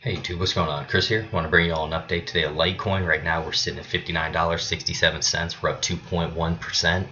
Hey YouTube, what's going on? Chris here. I want to bring you all an update today of Litecoin. Right now we're sitting at $59.67. We're up 2.1%.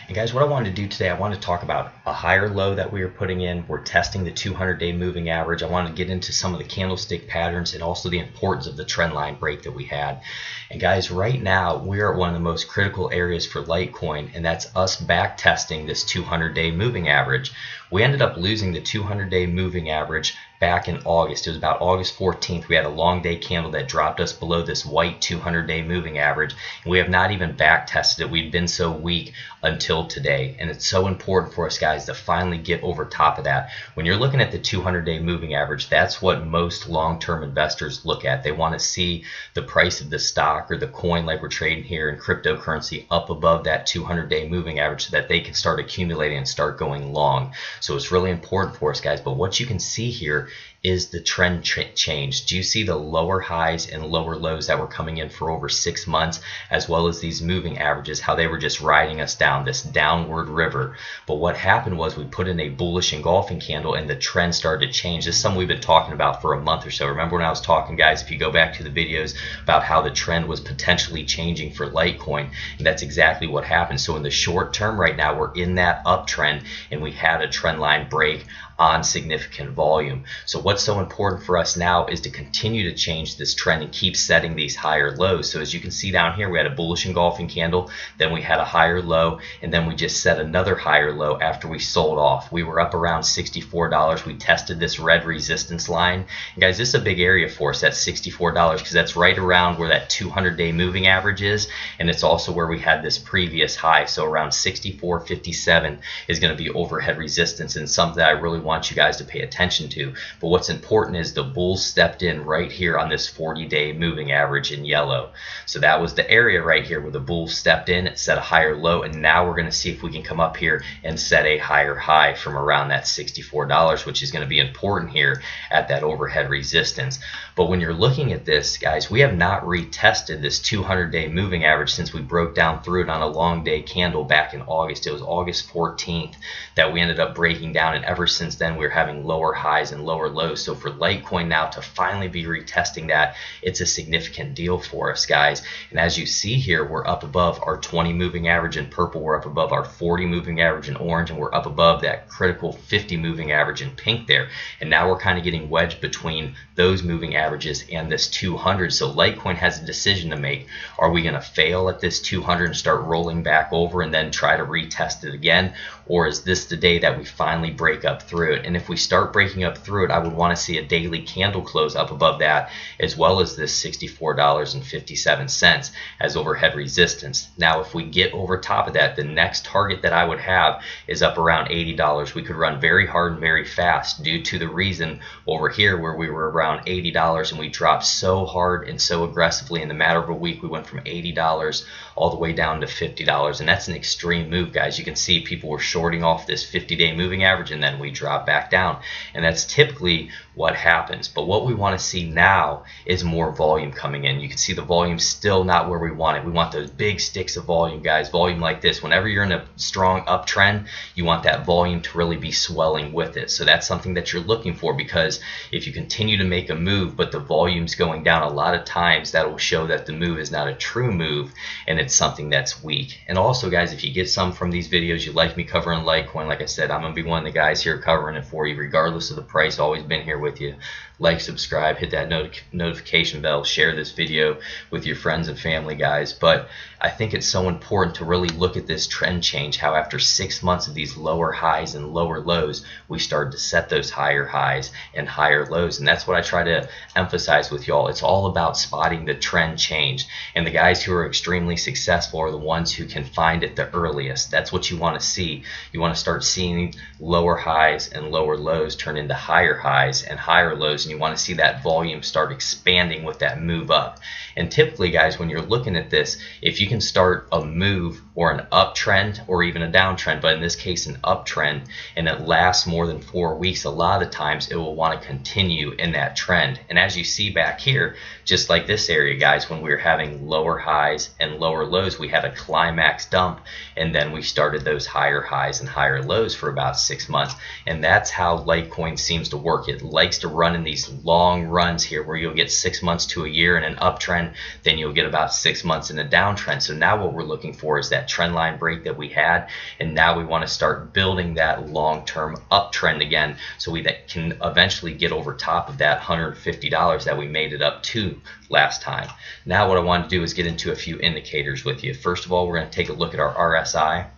And guys, what I wanted to do today, I want to talk about a higher low that we are putting in. We're testing the 200-day moving average. I want to get into some of the candlestick patterns and also the importance of the trend line break that we had. And guys, right now we're at one of the most critical areas for Litecoin, and that's us back testing this 200-day moving average. We ended up losing the 200-day moving average back in August. It was about August 14th. We had a long day candle that dropped us below this white 200-day moving average, and we have not even back tested it. We've been so weak until today, and it's so important for us guys to finally get over top of that. When you're looking at the 200-day moving average, that's what most long-term investors look at. They want to see the price of the stock or the coin, like we're trading here in cryptocurrency, up above that 200-day moving average so that they can start accumulating and start going long. So it's really important for us guys. But what you can see here is the trend change. Do you see the lower highs and lower lows that were coming in for over 6 months, as well as these moving averages, how they were just riding us down this downward river? But what happened was we put in a bullish engulfing candle and the trend started to change. This is something we've been talking about for a month or so. Remember when I was talking, guys, if you go back to the videos about how the trend was potentially changing for Litecoin, and that's exactly what happened. So in the short term right now, we're in that uptrend and we had a trend line break on significant volume. So what's so important for us now is to continue to change this trend and keep setting these higher lows. So as you can see down here, we had a bullish engulfing candle, then we had a higher low, and then we just set another higher low after we sold off. We were up around $64. We tested this red resistance line. And guys, this is a big area for us, that's $64, because that's right around where that 200-day moving average is, and it's also where we had this previous high. So around 64.57 is going to be overhead resistance, and something that I really want you guys to pay attention to. But what's important is the bulls stepped in right here on this 40-day moving average in yellow. So that was the area right here where the bulls stepped in, it set a higher low, and now we're going to see if we can come up here and set a higher high from around that $64, which is going to be important here at that overhead resistance. But when you're looking at this, guys, we have not retested this 200-day moving average since we broke down through it on a long day candle back in August. It was August 14th that we ended up breaking down, and ever since then we're having lower highs and lower lows. So for Litecoin now to finally be retesting that, it's a significant deal for us guys. And as you see here, we're up above our 20 moving average in purple, we're up above our 40 moving average in orange, and we're up above that critical 50 moving average in pink there. And now we're kind of getting wedged between those moving averages and this 200. So Litecoin has a decision to make. Are we going to fail at this 200 and start rolling back over and then try to retest it again? Or is this the day that we finally break up through it? And if we start breaking up through it, I would want to see a daily candle close up above that, as well as this $64.57 as overhead resistance. Now if we get over top of that, the next target that I would have is up around $80. We could run very hard and very fast due to the reason over here where we were around $80 and we dropped so hard and so aggressively in the matter of a week. We went from $80 all the way down to $50, and that's an extreme move, guys. You can see people were shorting off this 50-day moving average, and then we drop back down, and that's typically what happens. But what we want to see now is more volume coming in. You can see the volume still not where we want it. We want those big sticks of volume, guys, volume like this. Whenever you're in a strong uptrend, you want that volume to really be swelling with it. So that's something that you're looking for, because if you continue to make a move but the volume's going down, a lot of times that will show that the move is not a true move and it's something that's weak. And also, guys, if you get some from these videos, you like me covering Litecoin, like I said, I'm going to be one of the guys here covering it for you regardless of the price. Always been here with you. Like, subscribe, hit that notification bell, share this video with your friends and family, guys. But I think it's so important to really look at this trend change, how after 6 months of these lower highs and lower lows, we started to set those higher highs and higher lows. And that's what I try to emphasize with y'all. It's all about spotting the trend change. And the guys who are extremely successful are the ones who can find it the earliest. That's what you want to see. You want to start seeing lower highs and lower lows turn into higher highs and higher lows, and you want to see that volume start expanding with that move up. And typically, guys, when you're looking at this, if you can start a move or an uptrend or even a downtrend, but in this case an uptrend, and it lasts more than 4 weeks, a lot of times it will want to continue in that trend. And as you see back here, just like this area, guys, when we were having lower highs and lower lows, we had a climax dump, and then we started those higher highs and higher lows for about 6 months. And that's how Litecoin seems to work. It likes to run in these these long runs here where you'll get 6 months to a year in an uptrend, then you'll get about 6 months in a downtrend. So now what we're looking for is that trend line break that we had, and now we want to start building that long-term uptrend again, so we can eventually get over top of that $150 that we made it up to last time. Now what I want to do is get into a few indicators with you. First of all, we're going to take a look at our RSI.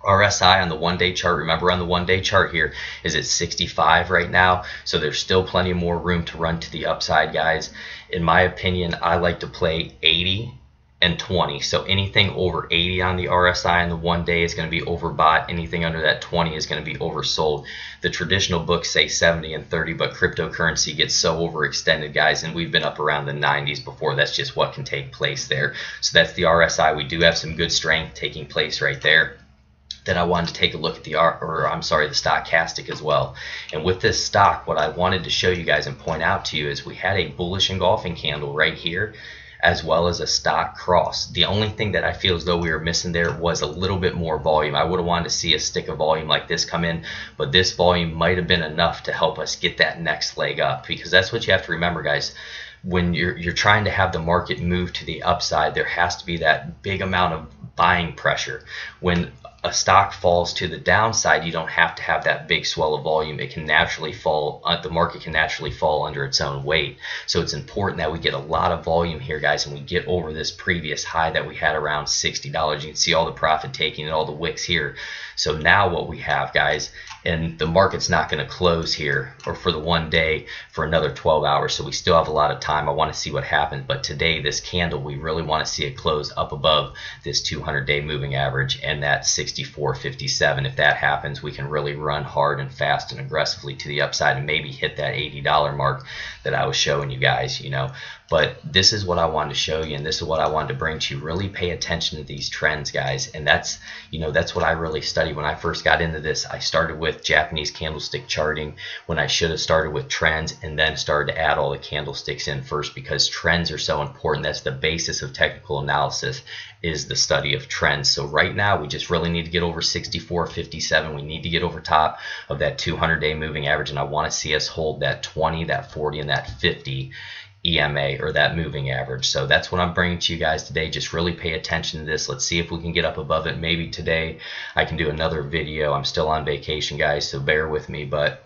RSI on the one-day chart, remember on the one-day chart here, is at 65 right now, so there's still plenty more room to run to the upside, guys. In my opinion, I like to play 80 and 20, so anything over 80 on the RSI on the one day is going to be overbought. Anything under that 20 is going to be oversold. The traditional books say 70 and 30, but cryptocurrency gets so overextended, guys, and we've been up around the 90s before. That's just what can take place there. So that's the RSI. We do have some good strength taking place right there. Then I wanted to take a look at the stochastic as well. And with this stock, what I wanted to show you guys and point out to you is we had a bullish engulfing candle right here, as well as a stock cross. The only thing that I feel as though we were missing there was a little bit more volume. I would have wanted to see a stick of volume like this come in, but this volume might have been enough to help us get that next leg up, because that's what you have to remember, guys. When you're trying to have the market move to the upside, there has to be that big amount of buying pressure. When a stock falls to the downside, you don't have to have that big swell of volume. It can naturally fall, the market can naturally fall under its own weight. So it's important that we get a lot of volume here, guys, and we get over this previous high that we had around $60. You can see all the profit taking and all the wicks here. So now what we have, guys, and the market's not going to close here or for the one day for another 12 hours, so we still have a lot of time. I want to see what happens, but today this candle, we really want to see it close up above this 200-day moving average and that 64.57. If that happens, we can really run hard and fast and aggressively to the upside and maybe hit that $80 mark that I was showing you guys, you know. But this is what I wanted to show you, and this is what I wanted to bring to you. Really pay attention to these trends, guys, and that's, you know, that's what I really studied. When I first got into this, I started with Japanese candlestick charting when I should have started with trends, and then started to add all the candlesticks in first, because trends are so important. That's the basis of technical analysis, is the study of trends. So right now we just really need to get over 64.57. We need to get over top of that 200-day moving average, and I want to see us hold that 20, that 40, and that 50 EMA, or that moving average. So that's what I'm bringing to you guys today. Just really pay attention to this. Let's see if we can get up above it. Maybe today I can do another video. I'm still on vacation, guys, so bear with me, but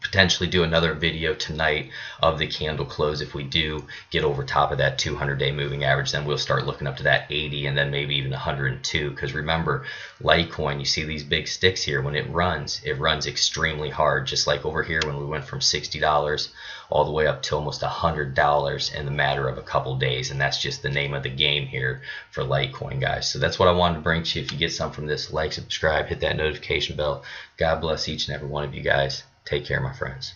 potentially do another video tonight of the candle close. If we do get over top of that 200-day moving average, then we'll start looking up to that 80 and then maybe even 102. Because remember, Litecoin, you see these big sticks here, when it runs extremely hard, just like over here when we went from $60 all the way up to almost $100 in the matter of a couple days. And that's just the name of the game here for Litecoin, guys. So that's what I wanted to bring to you. If you get some from this, like, subscribe, hit that notification bell. God bless each and every one of you guys. Take care, my friends.